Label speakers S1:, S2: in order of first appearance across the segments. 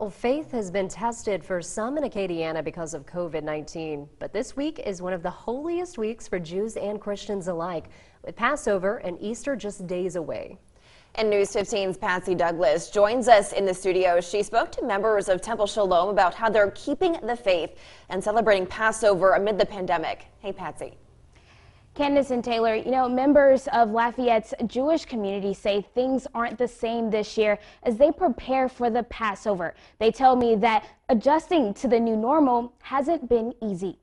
S1: Well, faith has been tested for some in Acadiana because of COVID-19, but this week is one of the holiest weeks for Jews and Christians alike, with Passover and Easter just days away.
S2: And News 15's Patsy Douglas joins us in the studio. She spoke to members of Temple Shalom about how they're keeping the faith and celebrating Passover amid the pandemic. Hey, Patsy.
S3: Candace and Taylor, members of Lafayette's Jewish community say things aren't the same this year as they prepare for the Passover. They tell me that adjusting to the new normal hasn't been easy.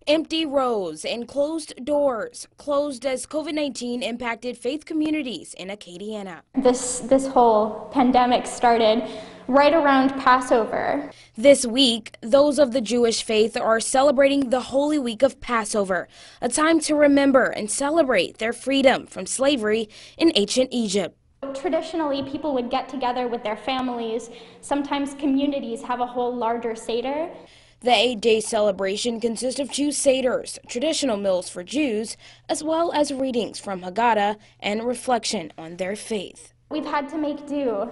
S3: Empty rows and closed doors, closed as COVID-19 impacted faith communities in Acadiana.
S4: This whole pandemic started right around Passover.
S3: This week, those of the Jewish faith are celebrating the Holy Week of Passover, a time to remember and celebrate their freedom from slavery in ancient Egypt.
S4: Traditionally, people would get together with their families. Sometimes communities have a whole larger Seder.
S3: The 8-day celebration consists of 2 seders, traditional meals for Jews, as well as readings from Haggadah and reflection on their faith.
S4: We've had to make do.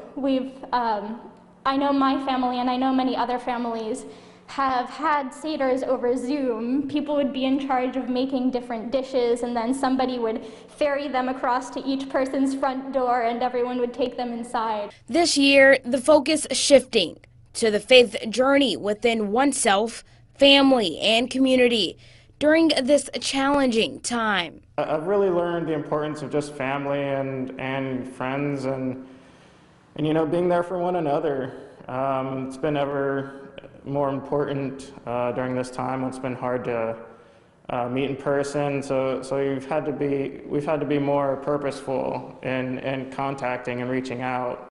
S4: I know my family and I know many other families have had seders over Zoom. People would be in charge of making different dishes, and then somebody would ferry them across to each person's front door and everyone would take them inside.
S3: This year, the focus is shifting to the faith journey within oneself, family, and community during this challenging time.
S5: I've really learned the importance of just family and friends and being there for one another. It's been ever more important during this time. It's been hard to meet in person, so we've had to be more purposeful in contacting and reaching out.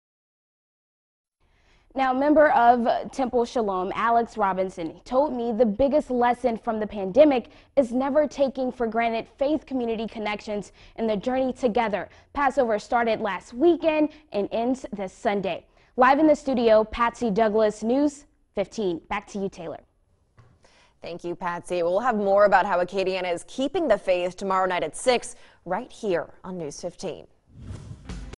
S3: Now, a member of Temple Shalom, Alex Robinson, told me the biggest lesson from the pandemic is never taking for granted faith community connections and the journey together. Passover started last weekend and ends this Sunday. Live in the studio, Patsy Douglas, News 15. Back to you, Taylor.
S2: Thank you, Patsy. We'll have more about how Acadiana is keeping the faith tomorrow night at 6 right here on News 15.